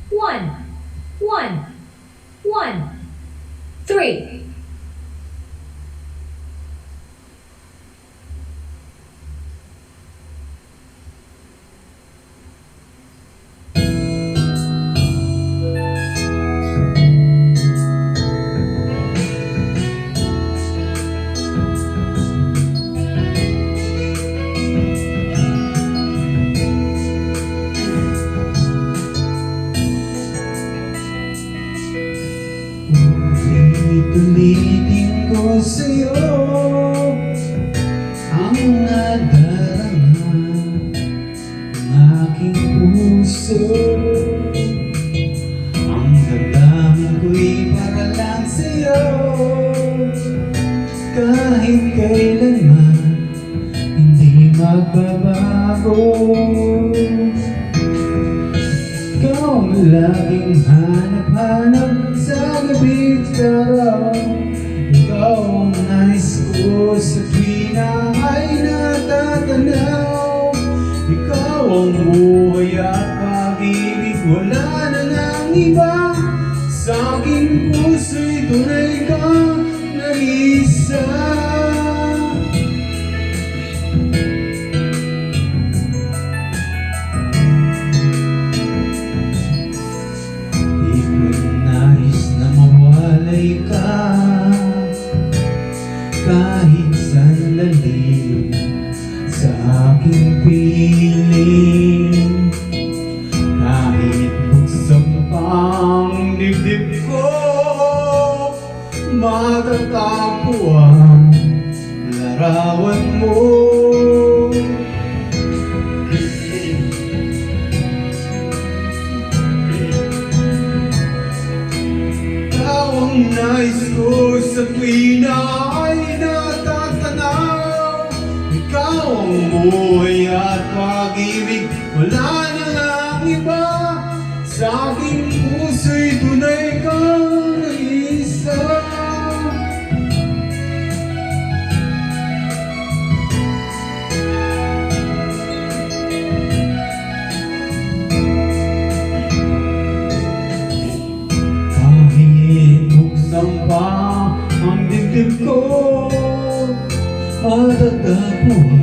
One, one, one, three. Tumiting ko sa'yo ang nadarama ng aking puso. Ang damdamin ko'y para lang sa'yo, kahit kailanman hindi magbabago. Ikaw ang laging hanap-hanap sa gabi't araw. Ikaw ang nais ko sa tuwing na ay natatanaw. Ikaw ang buhay at pag-ibig, wala na lang iba. Sa aking puso'y tunay kang nag-iisa. Kahit sandali sa aking piling, kahit buksan pa ang dibdib ko, matatagpo ang larawan mo. Ikaw ang nais ko sa tuwing na ay natatanaw. Ikaw ang buhay at pag-ibig, wala na lang iba. Sa aking puso'y tunay kang nag-iisa. Kahit buksan pa ang dibdib ko, matatagpo ang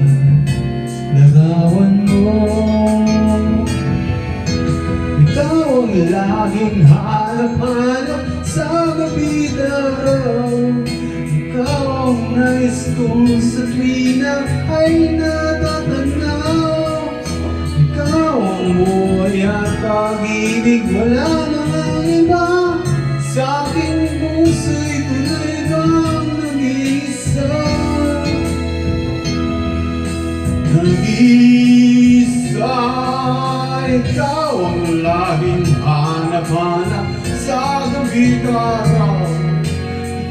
larawan mo. Ikaw ang laging hanap-hanap sa gabi't araw. Ikaw ang nais ko sa tuwing na ay natatanaw. Ikaw ang buhay at pag-ibig, wala na lang iba. Sa aking puso'y tunay kang nag-iisa. Nag-iisa, ikaw ang laging hanap-hanap sa gabi't araw.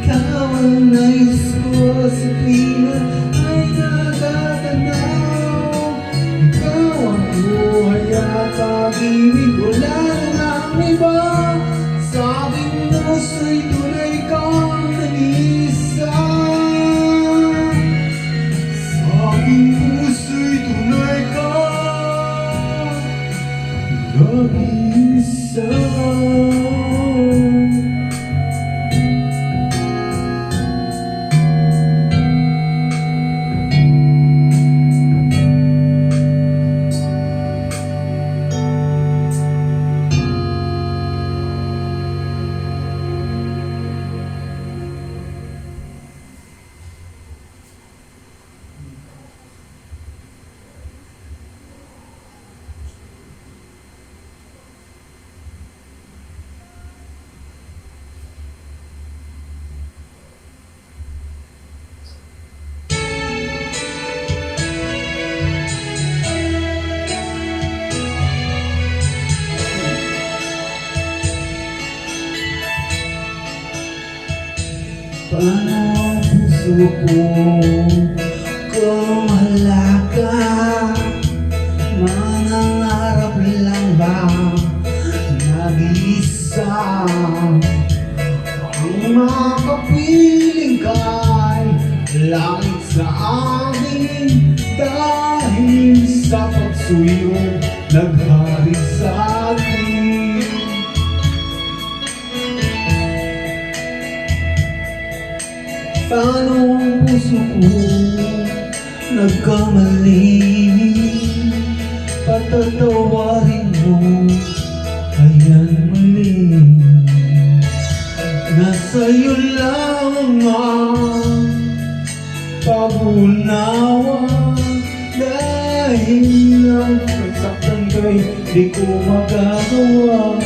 Ikaw ang nais ko sa tuwing na ay natatanaw. Ikaw ang buhay at pag-ibig, wala na lang iba. Sa aking puso'y tunay kang nag-iisa. Sa aking puso'y tunay kang nag-iisa. Paano ang puso ko kung halaga? Manangarap lang ba nag-iisa? Ang makapiling ka'y langit sa akin dahil sa pagsuyo naghari sa atin. Paano ang puso ko nagkamali? Patatawarin mo, ayan muli. Nasa'yo lang ang pag-unawa, dahil ang pagsaktan ka'y di ko magagawa.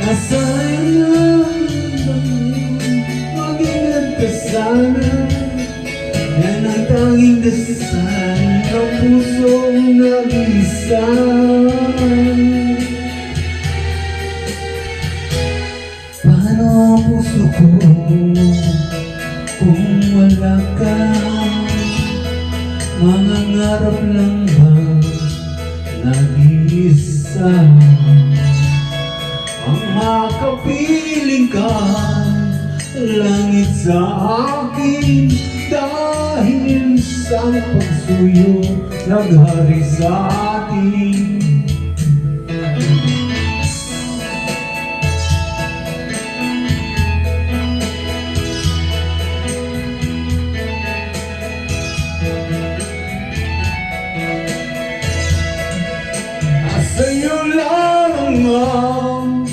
Nasa'yo lang mag-ingat ka sana, yan ang tanging dasal ng pusong nag-iisa. Paano ang puso ko kung wala ka? Mangangarap lang ba nag-iisa? Ang makapiling ka langit sa akin dahil sa pagsuyo naghari sa atin. Sa'yo lang ang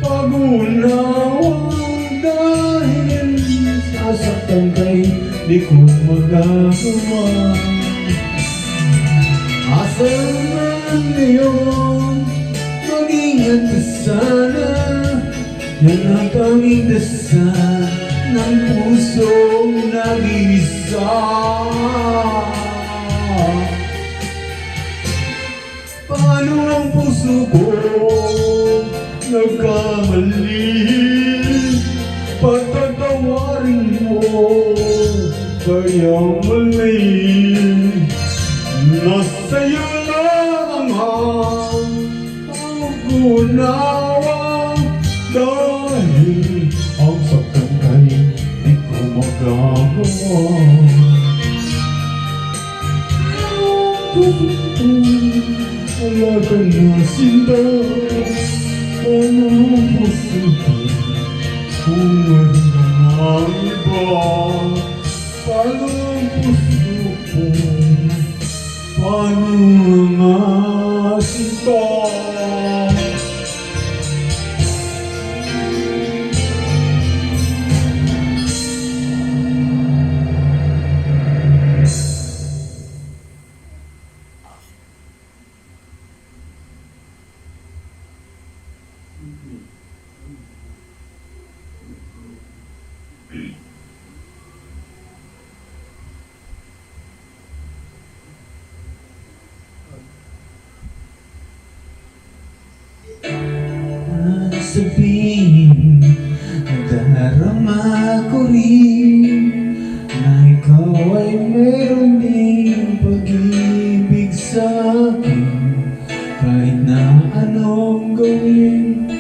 pag-unawa, dahil sasaktan ka'y di ko magagawa. Asa man ngayon, mag-ingat ka sana, yan ang tanging dasal ng pusong nag-iisa. Paano ang puso ko nagkamali? Patatawarin mo, kaya mali. Nasa'yo lang ang pag-unawa, dahil ang saktan ka'y di ko magagawa. Wala ka na sinta, paano ang puso ko kung meron ka na iba? Paano ang puso ko, paano ang sinta? Sabihin, nadarama ko rin na ikaw ay meron ding pag-ibig sa'kin. Kahit na anong gawin,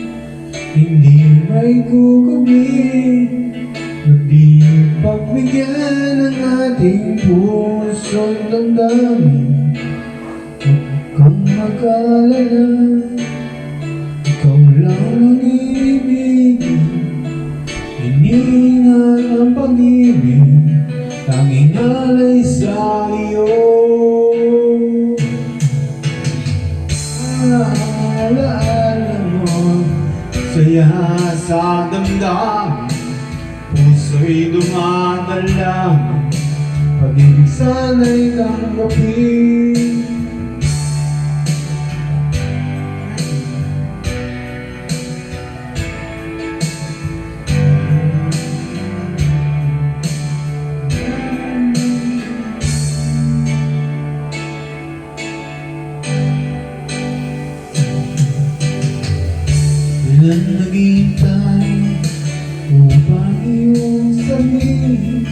hindi may gugawin, kundi pagbigyan ng ating pusong damdamin. Huwag kang mag-alala, ikaw lang ang ibigin, hiningan ang pag-ibig, tanging alay sa iyo. Alaala mo, saya sa damdamin, puso'y dumadalang, pag-ibig sana'y tanggapin. Ilan naghihintay upang iyong sabihin,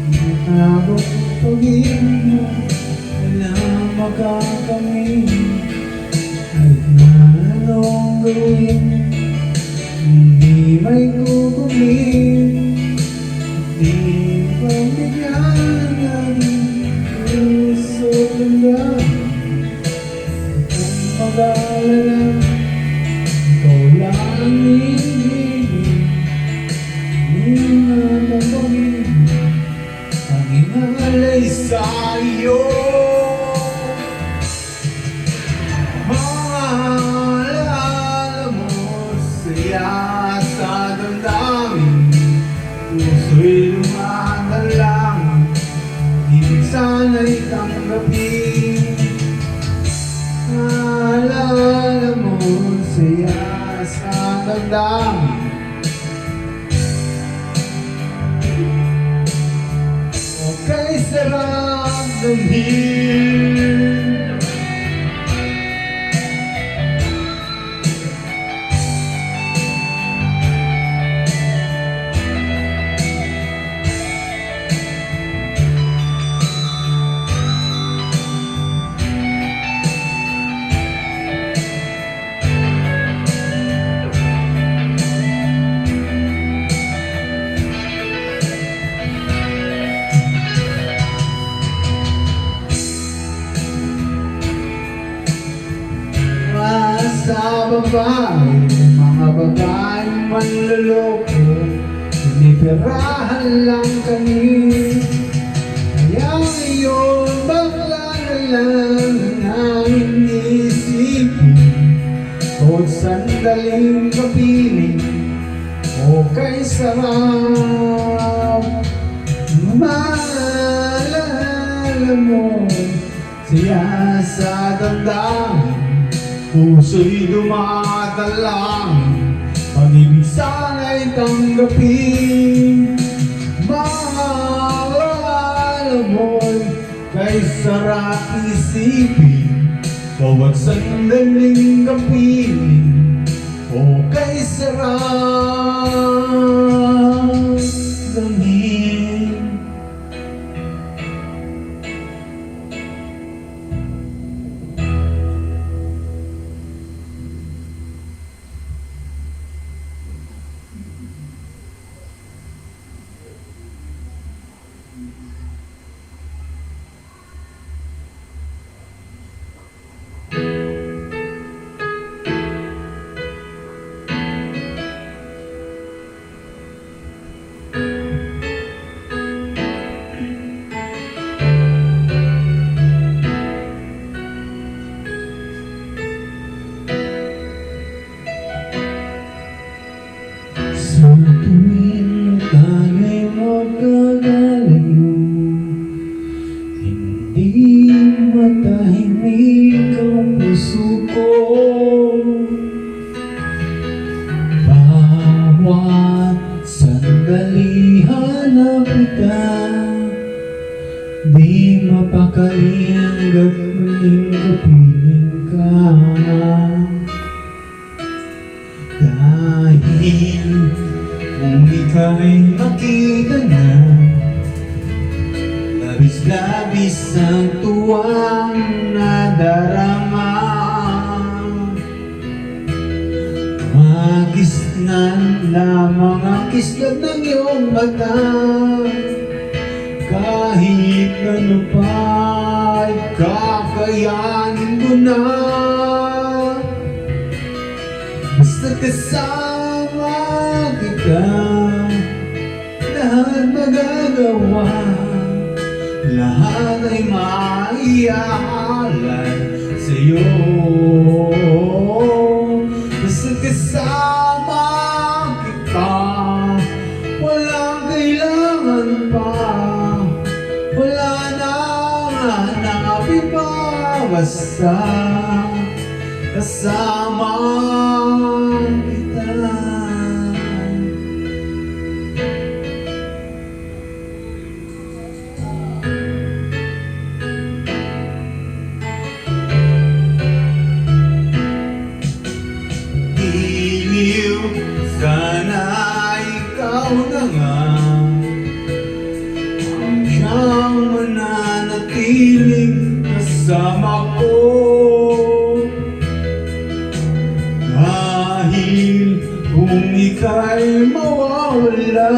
nakabot pag-ibig mo, walang makakamit. Kahit na anong gawin, hindi may kukumin, hindi puso'y lumadalang, ibig sana'y tanggapin. Maalala mo saya sa damdamin, o kay sarap damhin. Sa babae, mga babaeng manloloko, pinipirahan lang kami. Kaya ngayon, bakla na lang ang inisipin, o sandaling kapiling, o kay sarap. Maalala mo siya sa damdamin, puso'y dumadalang, pag-ibig sana'y tanggapin. Maalala mo'y kay sarap isipin, bawat sandaling kapiling, o kay sarap damhin. Sa tuwing tayo'y magkagalayo, hindi matahimik ang puso ko. Bawat sandali hanap kita, di mapakali hanggat muling kapiling ka. Dahil kung ika'y makita na, labis-labis ang tuwang nadarama. Magisnan lamang ang kislad ng iyong mata, kahit ano pa'y kakayanin ko na. Basta kasama kita, lahat magagawa, lahat ay maiaalay sa'yo. Basta kasama kita, walang kailangan pa, wala nang hanapin pa. Basta kasama kita. Iliw, sana ikaw na nga ang siyang mananatiling kasama ko. Dahil kung ika'y mawawala,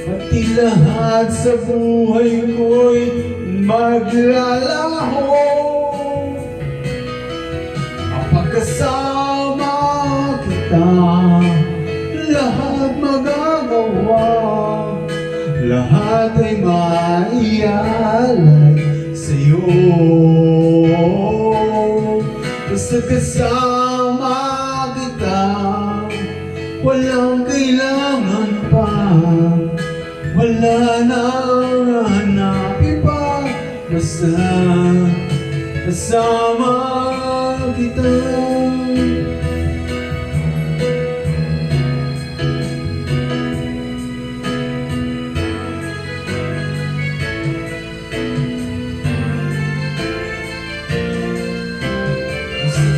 pati lahat sa buhay ko'y maglalaho. Kapag kasama kita, lahat magagawa, lahat ay maialay sa'yo. Basta kasama kita, walang kailangan pa, wala nang hanapin pa, basta kasama kita.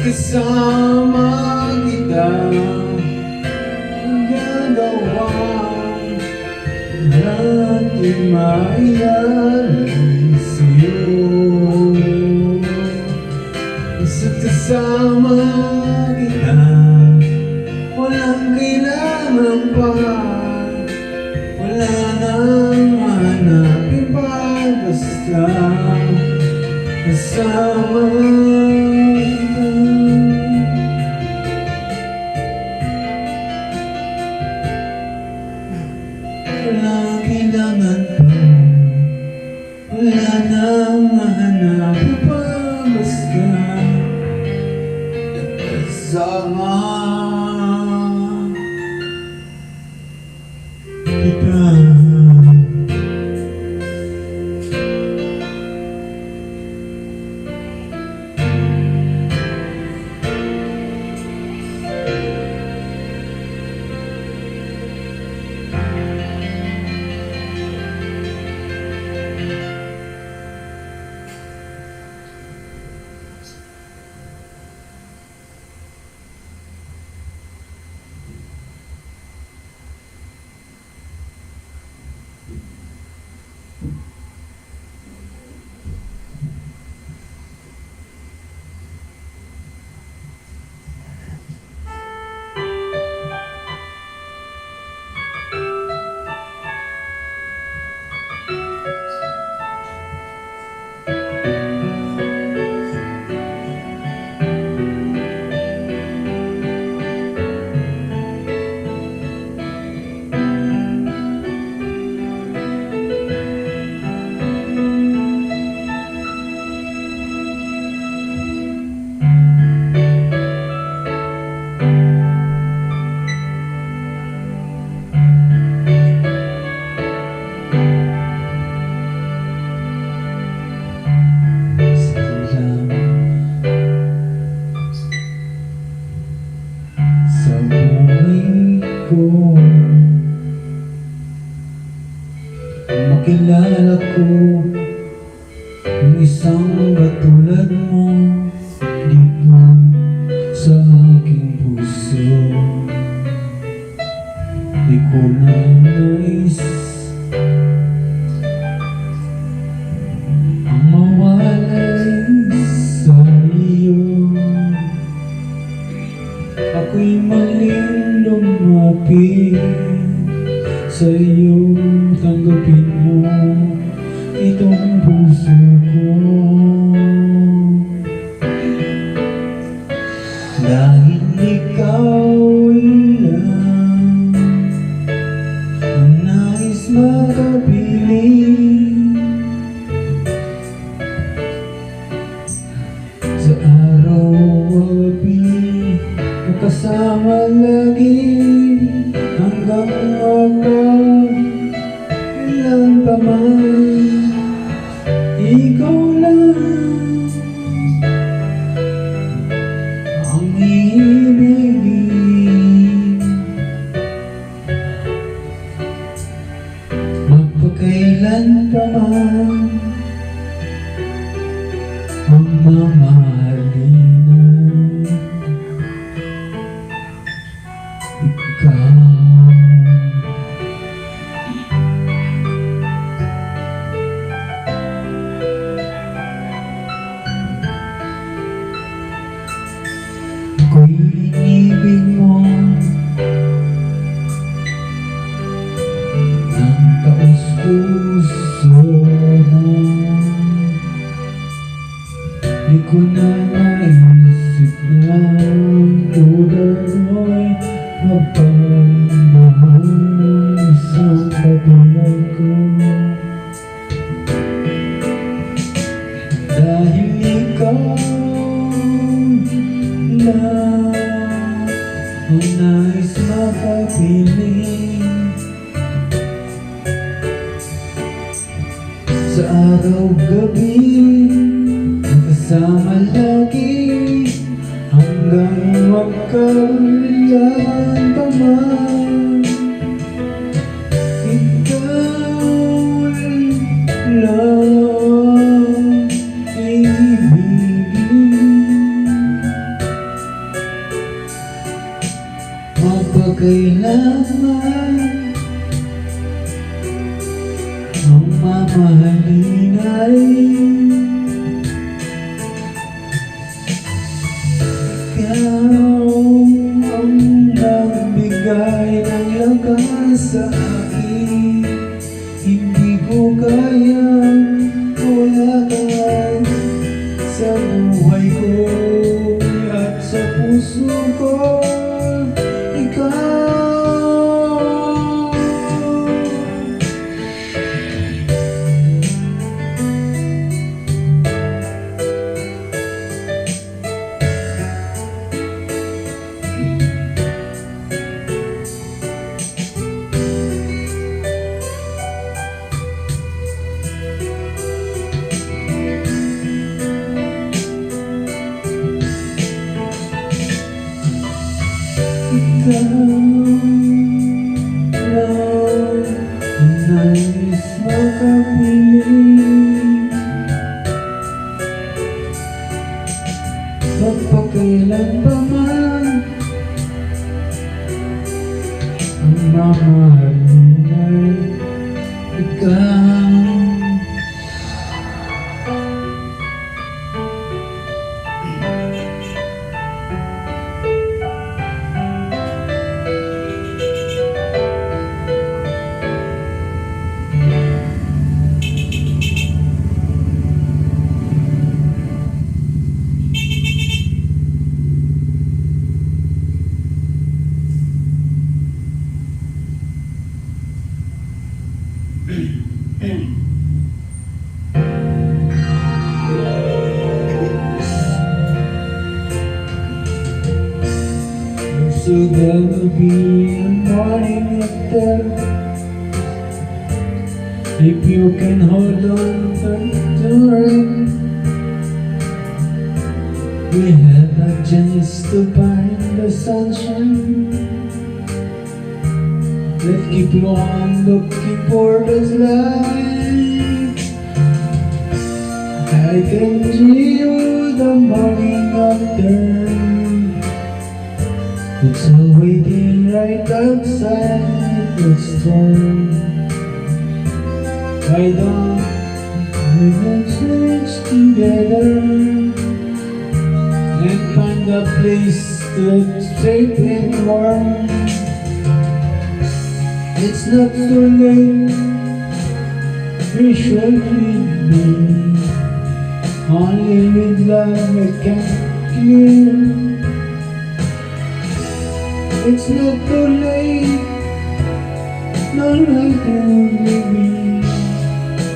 Kasama kita, ang gagawa natin maialay sa'yo. Basta kasama kita, walang kailangan pa, wala nang hanapin pa, basta kasama wala kailangan pa, wala nang mahanap pa, basta kasama kita. Sa buhay ko, makilala ko ang isang katulad mo dito sa aking puso. Di ko na nais ang mawalay sa iyo. Ako'y maling lumapit sa iyo, tanggapin mo itong puso ko. Dahil ikaw lang ang nais makapiling sa araw o gabi, kasama lagi hanggang kailan pa man. Ikaw lang ang ibigin, magpakailan pa man ang mamahalin. Ako'y inibig mo ng taos-puso mo. Di ko na naisip na tuloy magpagmahal ng isang katulad ko. Dahil ikaw lang ang nais makapiling makapiling. Sa araw-gabi, kasama lagi, hanggang magkailan pa man. Ikaw lang ibigin, mapagkailanman ang mamahalin ay ikaw ang nagbigay ng lakas sa akin. Hindi ko kayang wala sa buhay ko at sa puso ko. Ikaw lang ang nais makapiling. Magpakailan pa man ang mamahalin ay ikaw. So there will be a morning after, if you can hold on to it. We have a chance to find the sunshine. Let's keep on looking for this light. I can see you the morning after. It's all waiting right outside the storm. Why don't we switch together and find a place that's safe and warm? It's not too late, we should be. Only with love I can give. It's not too late, no right to leave me.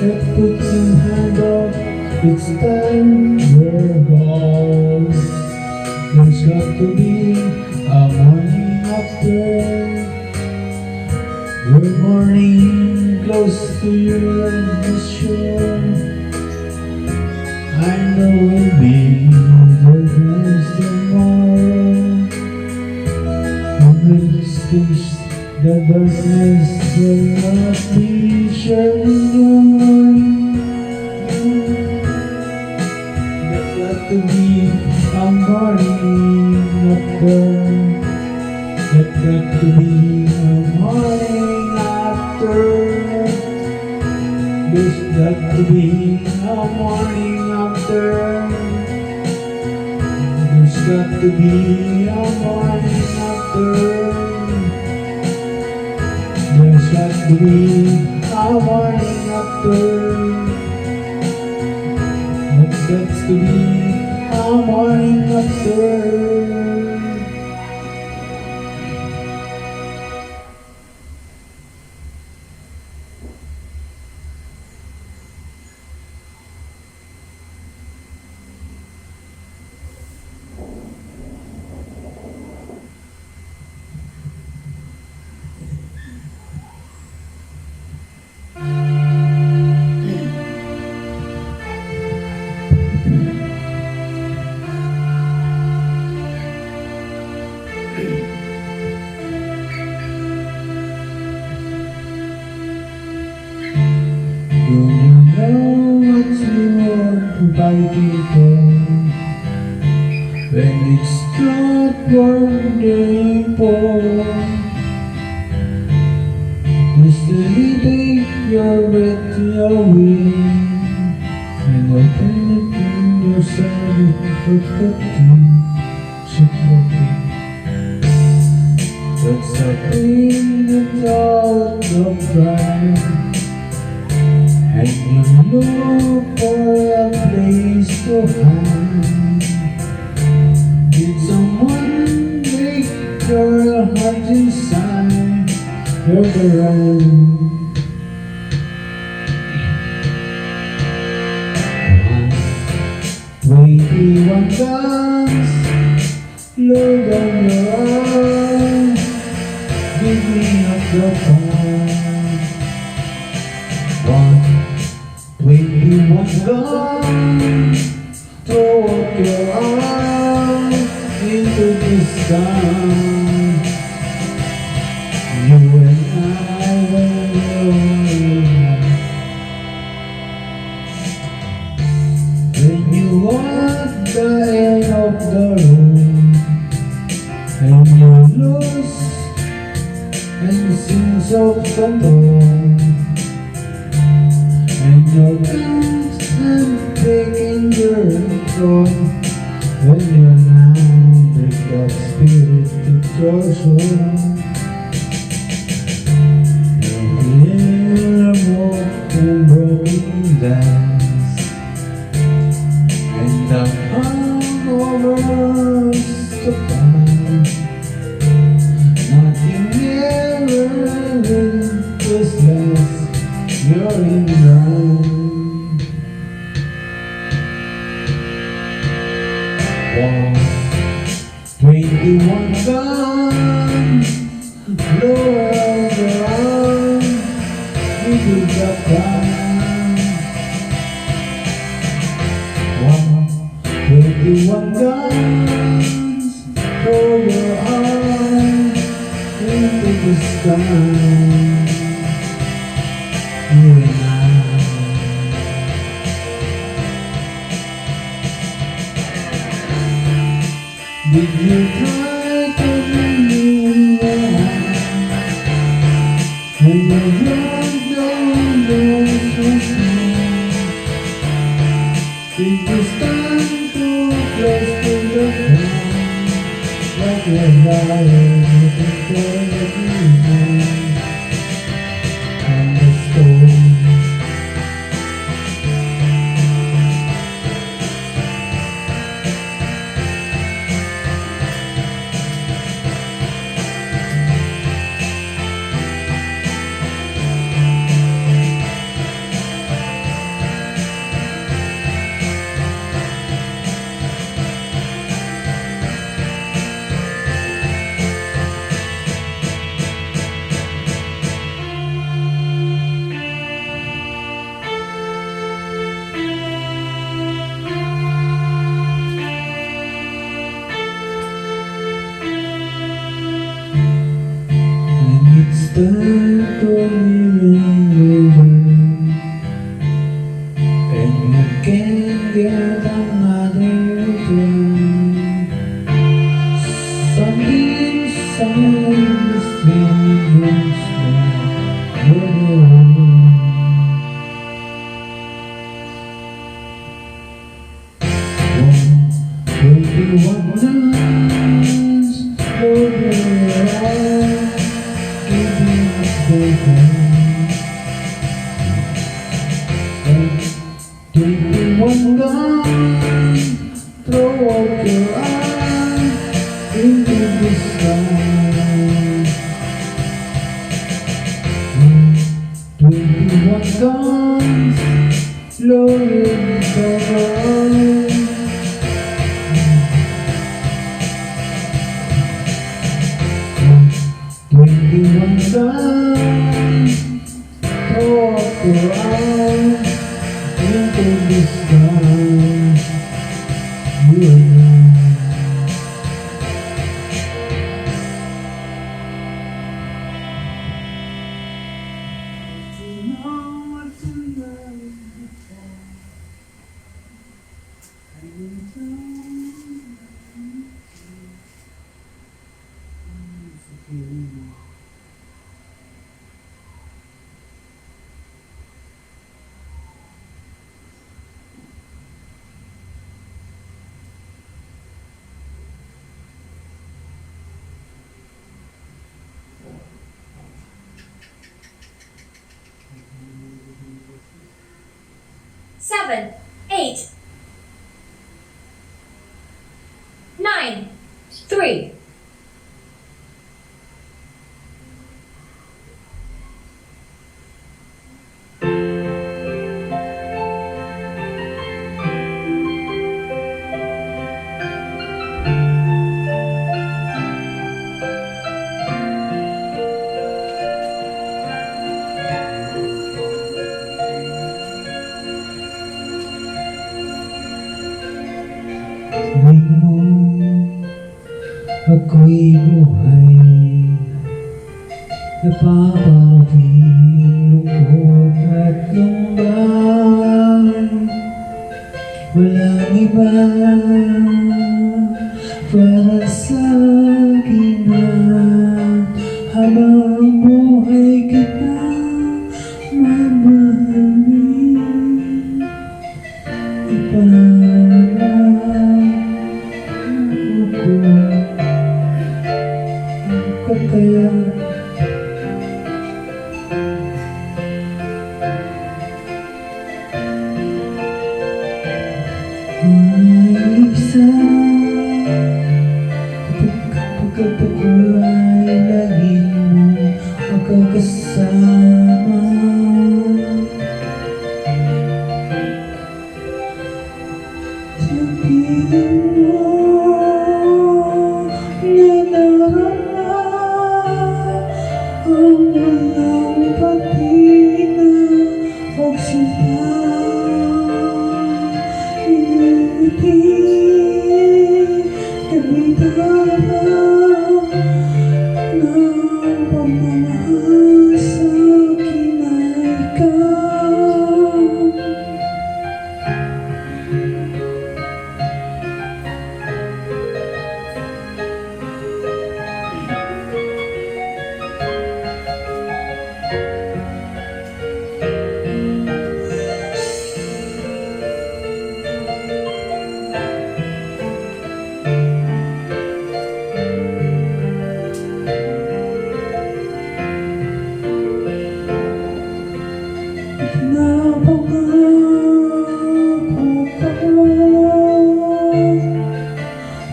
Let's put some hand up, it's time we're gone. There's got to be a morning after. Good morning, close to you and the shore. I know we'll be the tomorrow. The darkness will not be shining on. There's got to be a morning after. There's got to be a morning after. There's got to be a morning after. There's got to be a morning after. There's got to be a morning after. There's got to be a morning after. you know what you want by people when it's not worth for? Just to take your breath away and open yourself perfectly supporting. That's a pain without the pride. And you look for a place to hide. Did someone break your heart inside your garage? Wavy one dance, look on your eyes, give me up your phone. When you was gone, throw up your arms into the sky. You and I were alone. When you walk the end of the road, and you lose and sense of control. And your guns and taking your control. When you're not break that spirit to your soul. You'll hear broken, broken dance, and the hangovers to pass. Nothing ever is less. You're in line. 21 guns, blow out your arms, we do the crime. 21 guns, throw your arms into the sky. You and I. Did you try to believe when the road don't know did you stand too close to the ground like a liar looking for the demon on the stone? It's time to live in and you can't get another day. Something silence dreams one dance over your eyes. 21 guns, throw up your eyes into the sky. 21 guns, lowering the line. 21 guns, throw up your eyes into the sky. You and I. You know what tonight. 7, 8, 9, 3, tuwing mo ako'y buhay, napapawi ang lungkot at lumbay. Walang iba para sa akin na habang buhay kita mamahalin. Kaya may isa kapag ako ay lagi mo makakasama. Sabihin mo na nadarama ang walang pati na pagsinta. Iniliti kabitara ng pamamahal sa akin ay ikaw.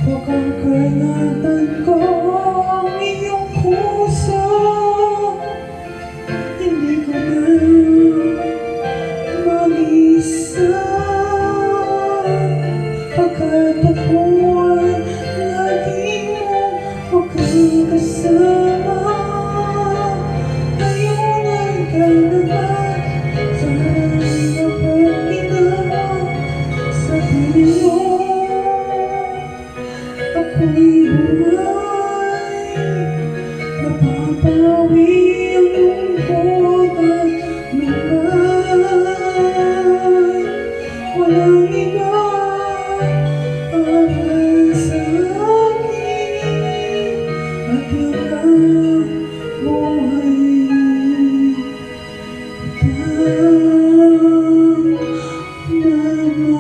Pagkakaingatan ko ang iyong puso, hindi ko na mag-isa. Pagkat ako'y lagi mo makakasama. Ngayon ay ikaw naman sa kapag-ina. Sabihin mo ako'y buhay, napapawi ang lungkot at lumbay. Walang iba para sa akin at iyong buhay kitang mamahalin.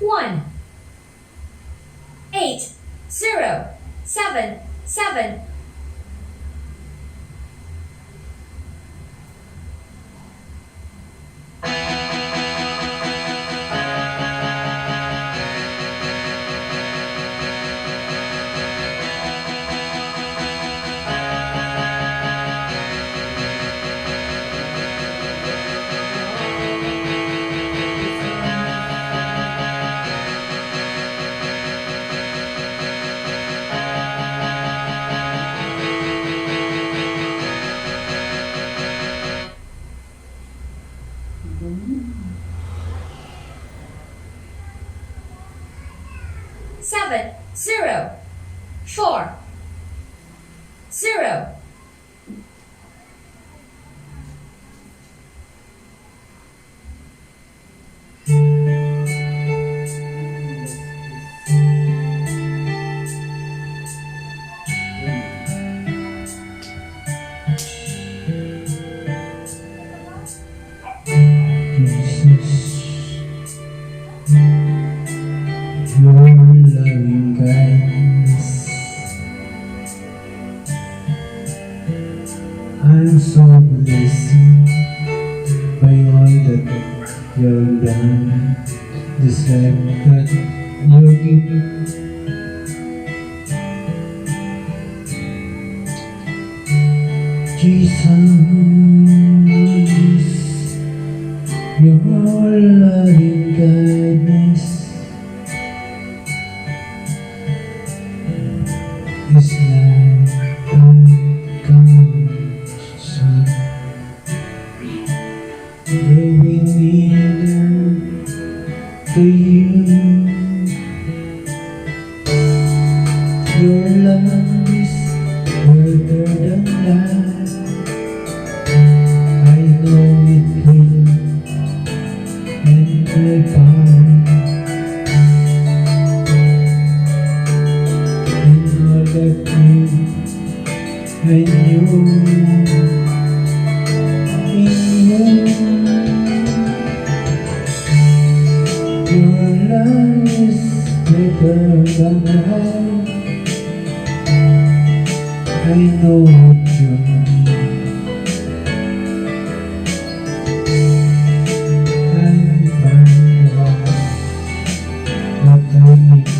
One, 8, 0, 7, 7. 7 0 4 0 Jesus, your loving kindness, I'm so blessed by all that you've done, this life that you're giving. Jesus, your loving kindness is like a sun, growing nearer to you. Your love is greater than life. I know it will and will find in all that when you your love is greater than life. I know what you mean. I'm fine what I need you.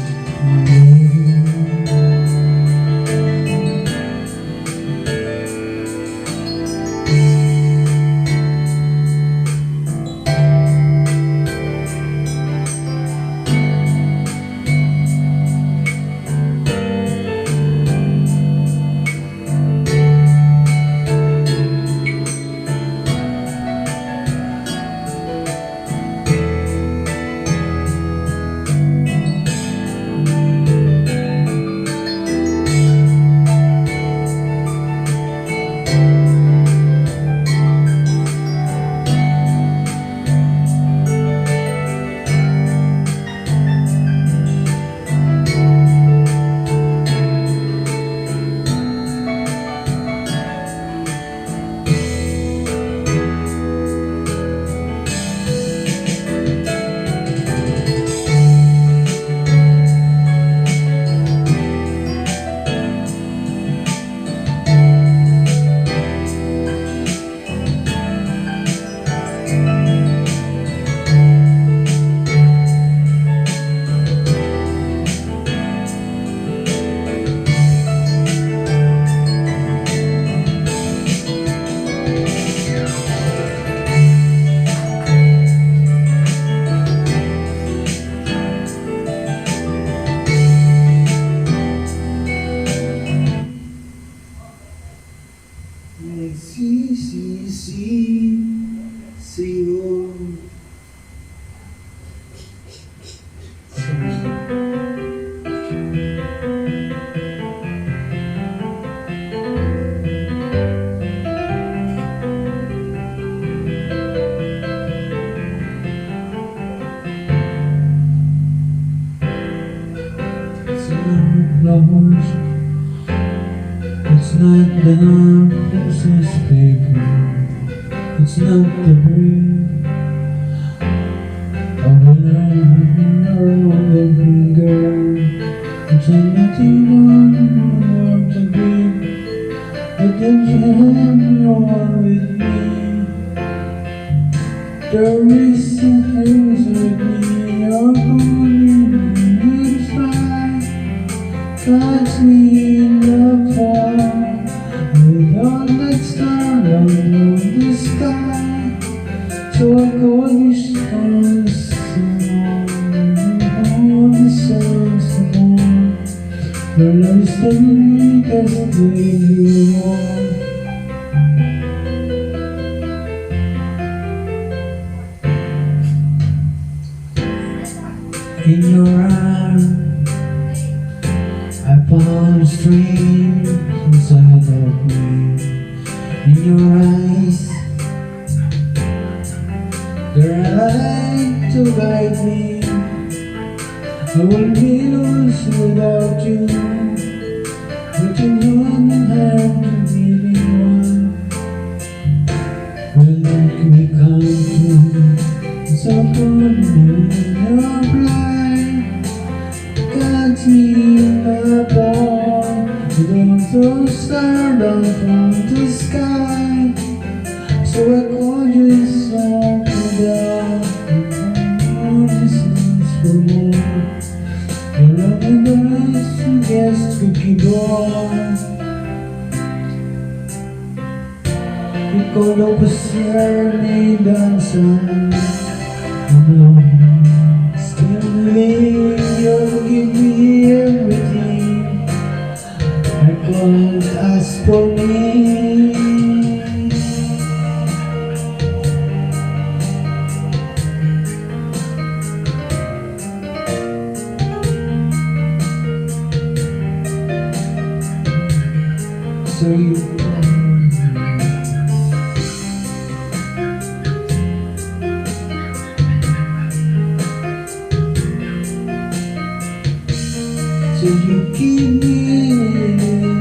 See you. It's not the business paper, it's not the breed of an around the girl. It's nothing on to be, but then you are with me. There is a haze with me, you're going to try, catch me in the fall. Without that star on the sky, so I go wish for someone. Your love is the biggest thing you want. In your eyes, in your eyes. There are light to guide me. I will be lost without you, but you don't have to be the one. When we come to someone in your blind, catch me in the dawn. You don't throw star down from the sky, so I call you song without more distance for more. Your love and us, yes, could on. Ikaw daw ba may dansan alone? Still believe you'll give me everything I can't ask for me. So you So you keep me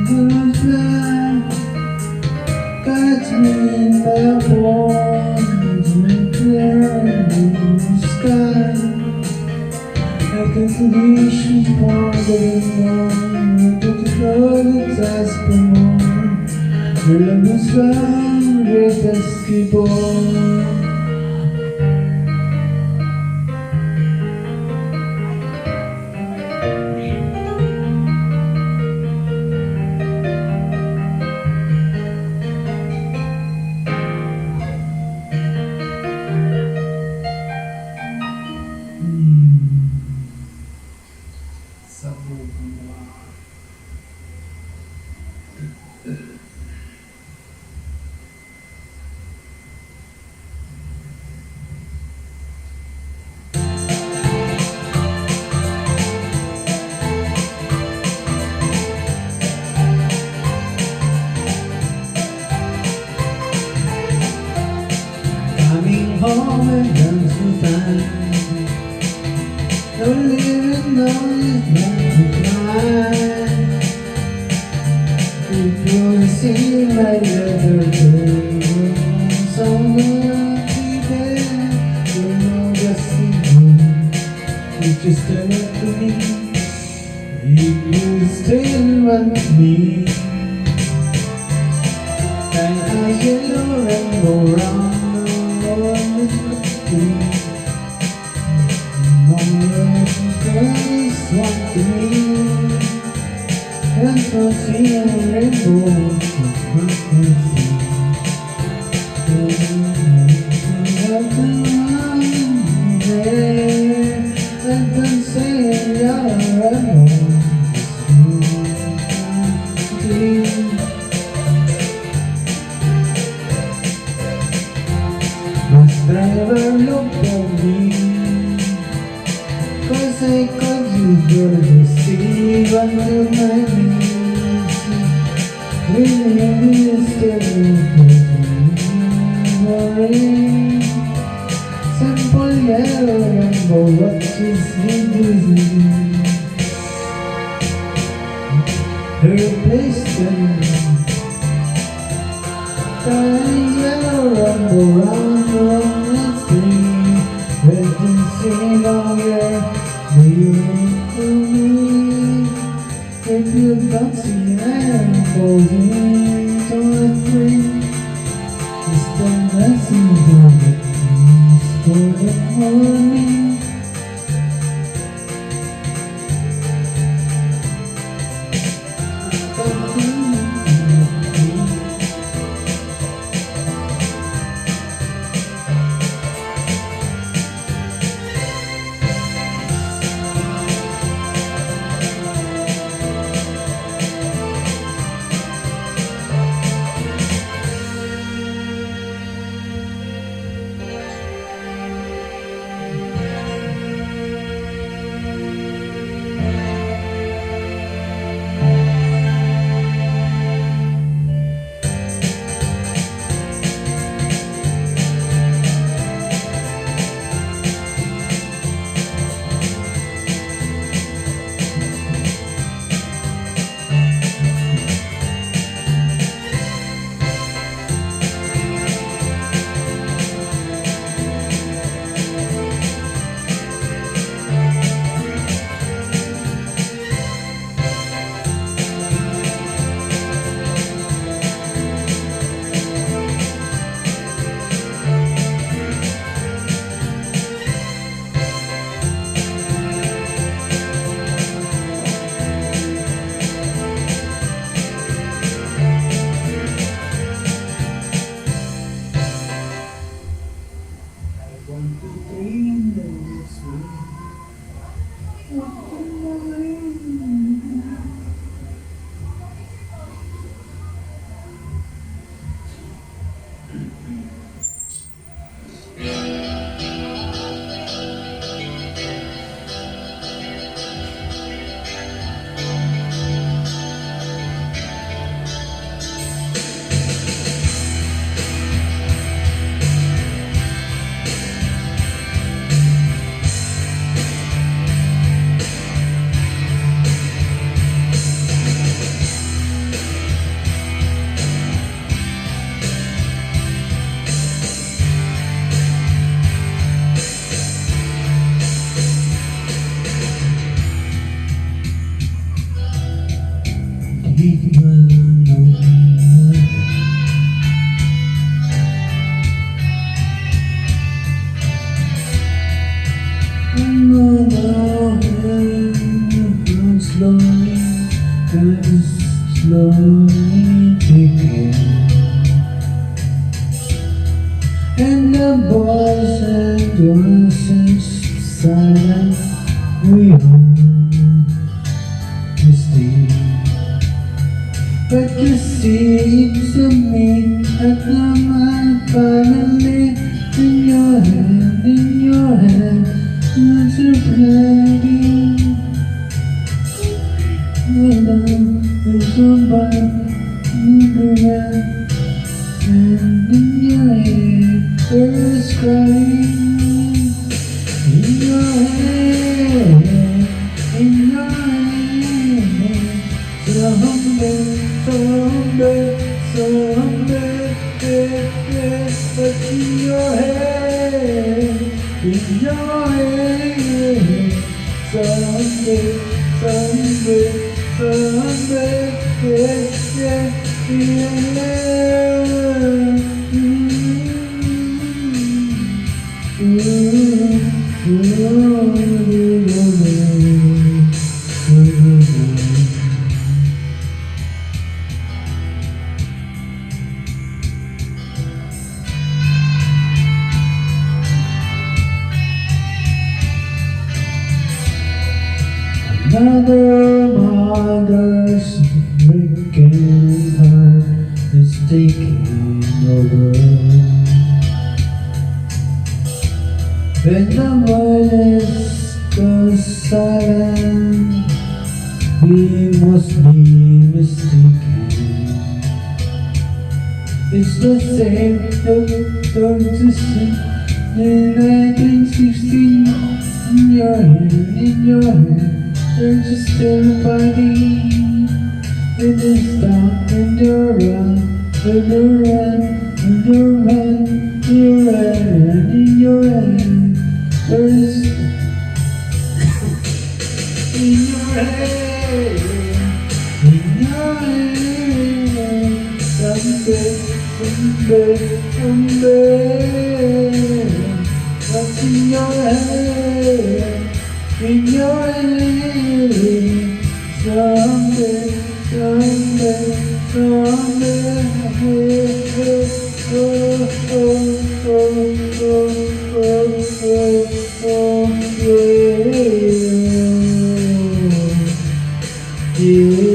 good fly, catch me in the morning, clear blue sky. I can wish for the morning, but the world asks for more. Your love is one greatest keyboard. Sabog mo. Coming home and done some time. No living on it, not to cry. People see my letter to someone people. You know just you just tell it to me. If you still want me, can I yellow and go round? Just want to me, and for seeing rainbows, and then say you're must never look at me, 'cause I could you to see under my knees. Really still worry. Simple yellow rainbow watches me busy. Replace them. Time yellow rainbow round and free. Let them see longer. Will you make to me? If you don't see rainbows into a tree, it's the messenger that comes for the morning. Slowly ticking, and the boys and girls silent. We are misty, but you see it's a me at the mind finally in your hand, it's a playing. Somebody and in your head there's crying. In your head, in your head, someday, yeah, but in your head, someday, Another mother's breaking heart is taking over. When the voice goes silent, we must be mistaken. It's the same don't in 1916. In your hand. There's just everybody in this town, and you run, and you run, and you run, you run, in your hand. There's in your head, someday, what's in your head? In your head, someday, yeah.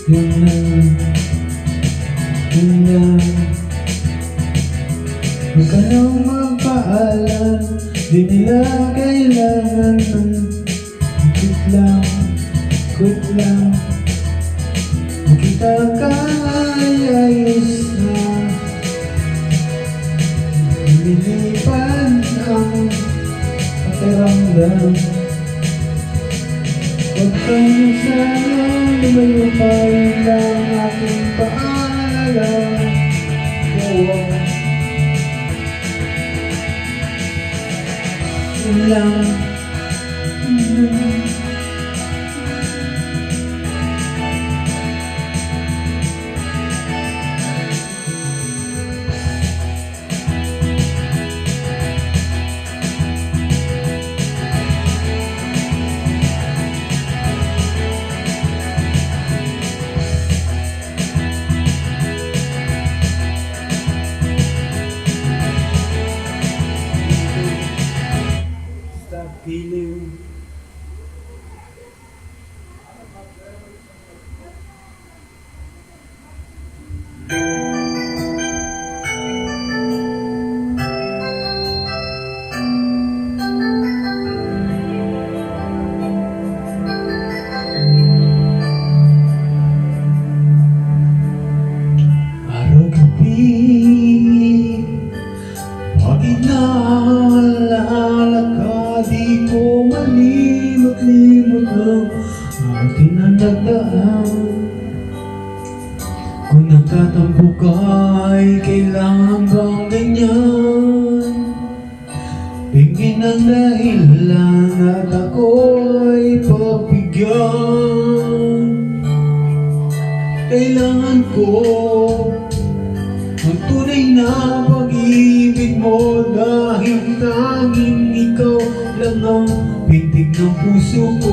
Yun na, huwag ka nang magpaalam. Di nila kailangan ng quit lang. Makita ka ay ayos na. Lumilipad ang pakiramdam. Huwag kang sana lumayo pa rin lang aking paalam. lang. Stop feeling. Araw-gabi, bakit naalala ka? Di ko malimot-limot ang ating nagdaan. Kung nagtatampo ka ay kailangan bang ganyan? Tingin ang dahilan at ako'y pagbigyan. Kailangan ko ang tunay na pag-ibig mo, dahil tanging ikaw lang ang pintig ng puso ko.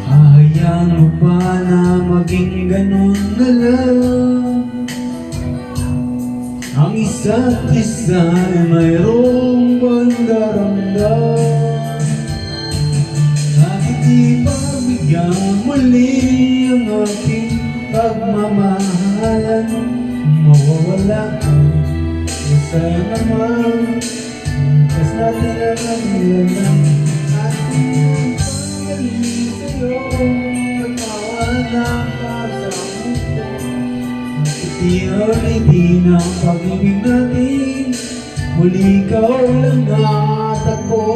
Hahayaan mo pa na maging ganun na lang? Ang isa't isa ay mayroong pandaramdam. Bakit di pagbigyan muli ang aking pagmamahalan? Mawawala masaya naman. Mas natin ang ilan ng ating panggaling sa'yo. Pagkawalan ka sa mundo, iti-ulitin ang pag-ibig natin. Muli ikaw lang at ako.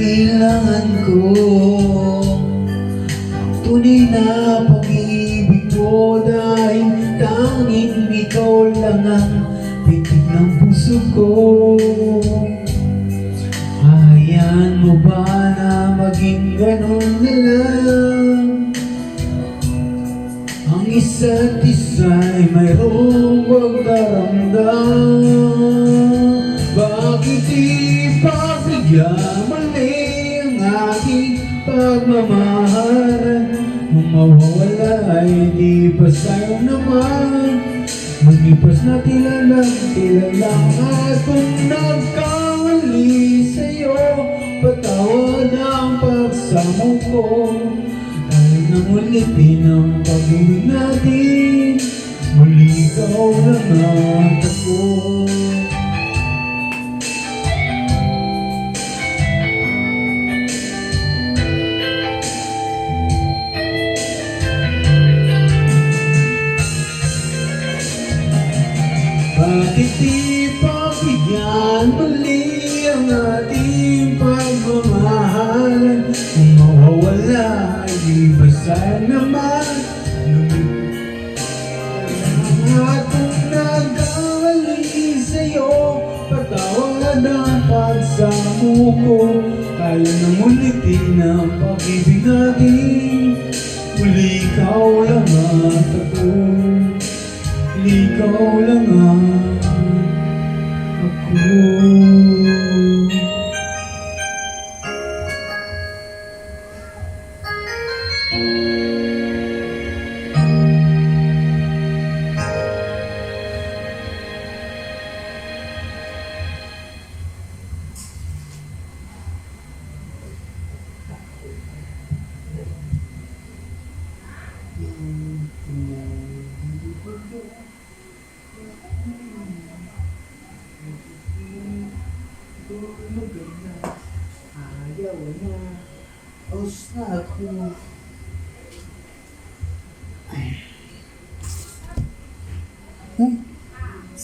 Kailangan ko tunay na pag-ibig mo, dahil tanging ikaw lang ang pitik ng puso ko. Hayaan mo ba na maging ganun na lang? Ang isa't isa ay mayroong pagdaramdam. Bakit di pagbigyan mali ang aking pagmamahalan? Kung mawawala ay di pa sa'yo naman. Maglipas na tila lang. At kung nagkamali sa'yo, patawad ang pagsamo ko. Kahit nang ulitin ang pag-ibig natin, muli ikaw lang at ako. Bakit di pagbigyan muli ang ating pagmamahalan? Kung mawawala ay di ba sa'yo naman? At kung nagkamali sa'yo, patawad ang pagsamo ko. Kaya nang ulitin ang pag-ibig natin, muli ikaw lang at ako. Ikaw lang ako. Ayaw na. Os na ako. Ay.